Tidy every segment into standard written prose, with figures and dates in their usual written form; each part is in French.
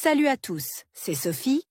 Salut à tous, c'est Sophie.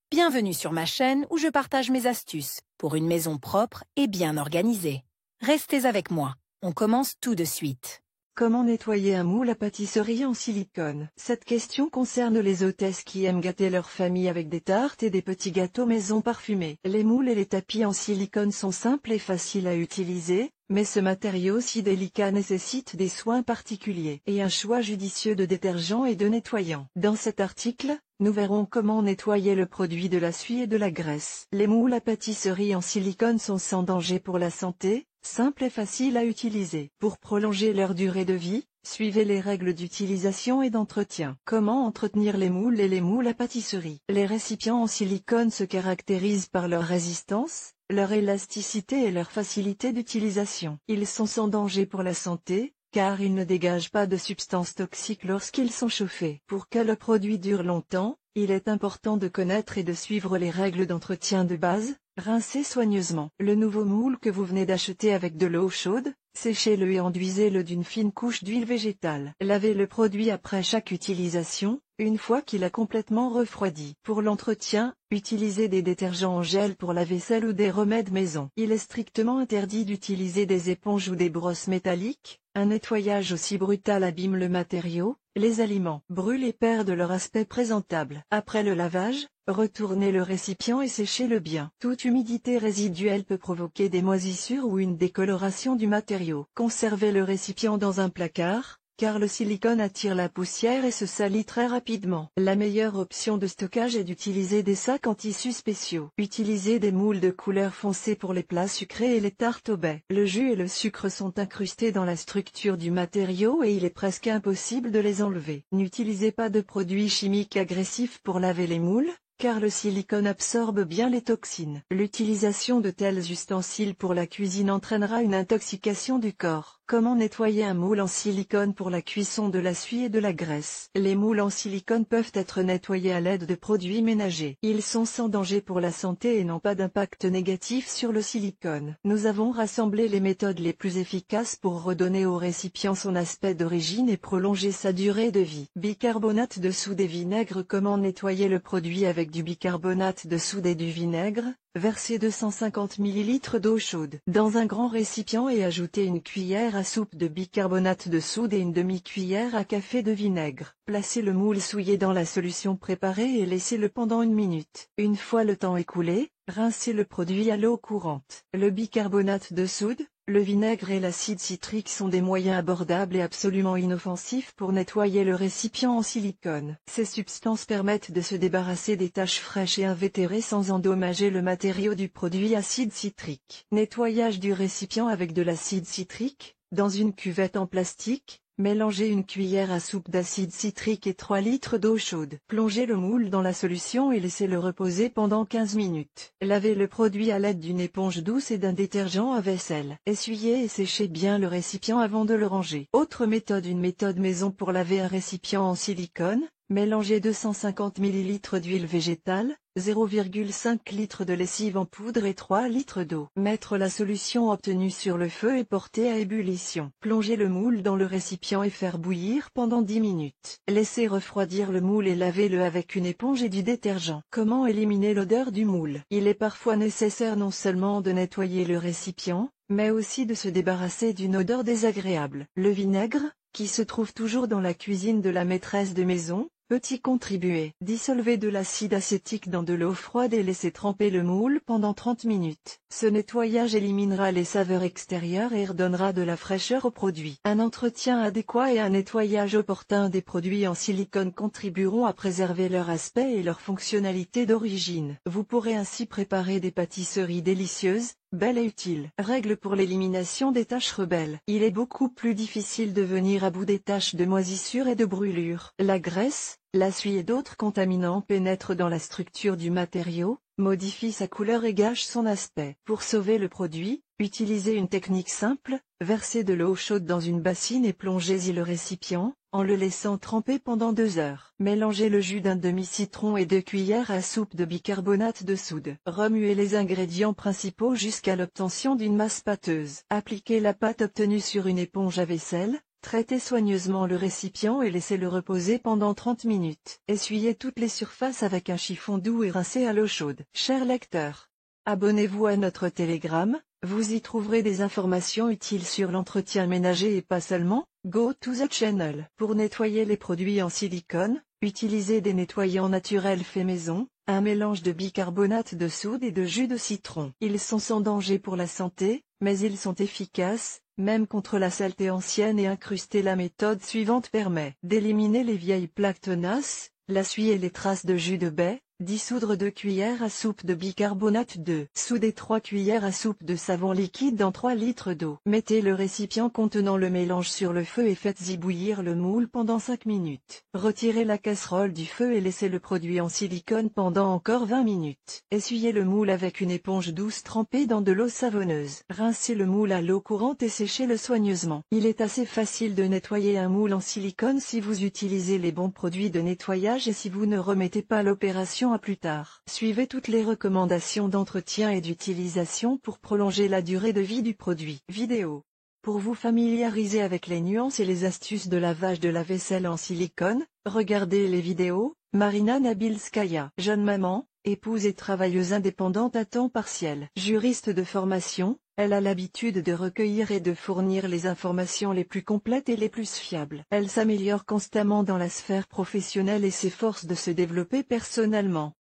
Bienvenue sur ma chaîne où je partage mes astuces pour une maison propre et bien organisée. Restez avec moi, on commence tout de suite. Comment nettoyer un moule à pâtisserie en silicone? Cette question concerne les hôtesses qui aiment gâter leur famille avec des tartes et des petits gâteaux maison parfumés. Les moules et les tapis en silicone sont simples et faciles à utiliser, mais ce matériau si délicat nécessite des soins particuliers et un choix judicieux de détergents et de nettoyants. Dans cet article, nous verrons comment nettoyer le produit de la suie et de la graisse. Les moules à pâtisserie en silicone sont sans danger pour la santé, simples et faciles à utiliser. Pour prolonger leur durée de vie, suivez les règles d'utilisation et d'entretien. Comment entretenir les moules et les moules à pâtisserie? Les récipients en silicone se caractérisent par leur résistance, leur élasticité et leur facilité d'utilisation. Ils sont sans danger pour la santé, car ils ne dégagent pas de substances toxiques lorsqu'ils sont chauffés. Pour que le produit dure longtemps, il est important de connaître et de suivre les règles d'entretien de base. Rincez soigneusement le nouveau moule que vous venez d'acheter avec de l'eau chaude, séchez-le et enduisez-le d'une fine couche d'huile végétale. Lavez le produit après chaque utilisation, une fois qu'il a complètement refroidi. Pour l'entretien, utilisez des détergents en gel pour la vaisselle ou des remèdes maison. Il est strictement interdit d'utiliser des éponges ou des brosses métalliques. Un nettoyage aussi brutal abîme le matériau, les aliments brûlent et perdent leur aspect présentable. Après le lavage, retournez le récipient et séchez-le bien. Toute humidité résiduelle peut provoquer des moisissures ou une décoloration du matériau. Conservez le récipient dans un placard, car le silicone attire la poussière et se salit très rapidement. La meilleure option de stockage est d'utiliser des sacs en tissu spéciaux. Utilisez des moules de couleur foncée pour les plats sucrés et les tartes au baies. Le jus et le sucre sont incrustés dans la structure du matériau et il est presque impossible de les enlever. N'utilisez pas de produits chimiques agressifs pour laver les moules, car le silicone absorbe bien les toxines. L'utilisation de tels ustensiles pour la cuisine entraînera une intoxication du corps. Comment nettoyer un moule en silicone pour la cuisson de la suie et de la graisse? Les moules en silicone peuvent être nettoyés à l'aide de produits ménagers. Ils sont sans danger pour la santé et n'ont pas d'impact négatif sur le silicone. Nous avons rassemblé les méthodes les plus efficaces pour redonner au récipient son aspect d'origine et prolonger sa durée de vie. Bicarbonate de soude et vinaigre. Comment nettoyer le produit avec du bicarbonate de soude et du vinaigre? Versez 250 ml d'eau chaude dans un grand récipient et ajoutez une cuillère à soupe de bicarbonate de soude et une demi-cuillère à café de vinaigre. Placez le moule souillé dans la solution préparée et laissez-le pendant 1 minute. Une fois le temps écoulé, rincez le produit à l'eau courante. Le bicarbonate de soude, le vinaigre et l'acide citrique sont des moyens abordables et absolument inoffensifs pour nettoyer le récipient en silicone. Ces substances permettent de se débarrasser des taches fraîches et invétérées sans endommager le matériau du produit acide citrique. Nettoyage du récipient avec de l'acide citrique. Dans une cuvette en plastique, mélangez une cuillère à soupe d'acide citrique et 3 litres d'eau chaude. Plongez le moule dans la solution et laissez-le reposer pendant 15 minutes. Lavez le produit à l'aide d'une éponge douce et d'un détergent à vaisselle. Essuyez et séchez bien le récipient avant de le ranger. Autre méthode. Une méthode maison pour laver un récipient en silicone. Mélangez 250 ml d'huile végétale, 0,5 litre de lessive en poudre et 3 litres d'eau. Mettre la solution obtenue sur le feu et porter à ébullition. Plongez le moule dans le récipient et faire bouillir pendant 10 minutes. Laissez refroidir le moule et lavez-le avec une éponge et du détergent. Comment éliminer l'odeur du moule? Il est parfois nécessaire non seulement de nettoyer le récipient, mais aussi de se débarrasser d'une odeur désagréable. Le vinaigre, qui se trouve toujours dans la cuisine de la maîtresse de maison, peut y contribuer. Dissolvez de l'acide acétique dans de l'eau froide et laissez tremper le moule pendant 30 minutes. Ce nettoyage éliminera les saveurs extérieures et redonnera de la fraîcheur au produit. Un entretien adéquat et un nettoyage opportun des produits en silicone contribueront à préserver leur aspect et leur fonctionnalité d'origine. Vous pourrez ainsi préparer des pâtisseries délicieuses, belle et utile. Règle pour l'élimination des taches rebelles. Il est beaucoup plus difficile de venir à bout des taches de moisissure et de brûlure. La graisse, la suie et d'autres contaminants pénètrent dans la structure du matériau, modifient sa couleur et gâchent son aspect. Pour sauver le produit, utilisez une technique simple, versez de l'eau chaude dans une bassine et plongez-y le récipient, en le laissant tremper pendant 2 heures. Mélangez le jus d'un demi-citron et 2 cuillères à soupe de bicarbonate de soude. Remuez les ingrédients principaux jusqu'à l'obtention d'une masse pâteuse. Appliquez la pâte obtenue sur une éponge à vaisselle, Traitez soigneusement le récipient et laissez-le reposer pendant 30 minutes. Essuyez toutes les surfaces avec un chiffon doux et rincez à l'eau chaude. Chers lecteurs, abonnez-vous à notre Telegram, vous y trouverez des informations utiles sur l'entretien ménager et pas seulement. Go to the channel. Pour nettoyer les produits en silicone, utilisez des nettoyants naturels faits maison, un mélange de bicarbonate de soude et de jus de citron. Ils sont sans danger pour la santé, mais ils sont efficaces, même contre la saleté ancienne et incrustée. La méthode suivante permet d'éliminer les vieilles plaques tenaces, la suie et les traces de jus de baie. Dissoudre 2 cuillères à soupe de bicarbonate de soude et 3 cuillères à soupe de savon liquide dans 3 litres d'eau. Mettez le récipient contenant le mélange sur le feu et faites-y bouillir le moule pendant 5 minutes. Retirez la casserole du feu et laissez le produit en silicone pendant encore 20 minutes. Essuyez le moule avec une éponge douce trempée dans de l'eau savonneuse. Rincez le moule à l'eau courante et séchez-le soigneusement. Il est assez facile de nettoyer un moule en silicone si vous utilisez les bons produits de nettoyage et si vous ne remettez pas l'opération à plus tard. Suivez toutes les recommandations d'entretien et d'utilisation pour prolonger la durée de vie du produit. Vidéo. Pour vous familiariser avec les nuances et les astuces de lavage de la vaisselle en silicone, regardez les vidéos. Marina Nabilskaya, jeune maman, épouse et travailleuse indépendante à temps partiel. Juriste de formation, elle a l'habitude de recueillir et de fournir les informations les plus complètes et les plus fiables. Elle s'améliore constamment dans la sphère professionnelle et s'efforce de se développer personnellement.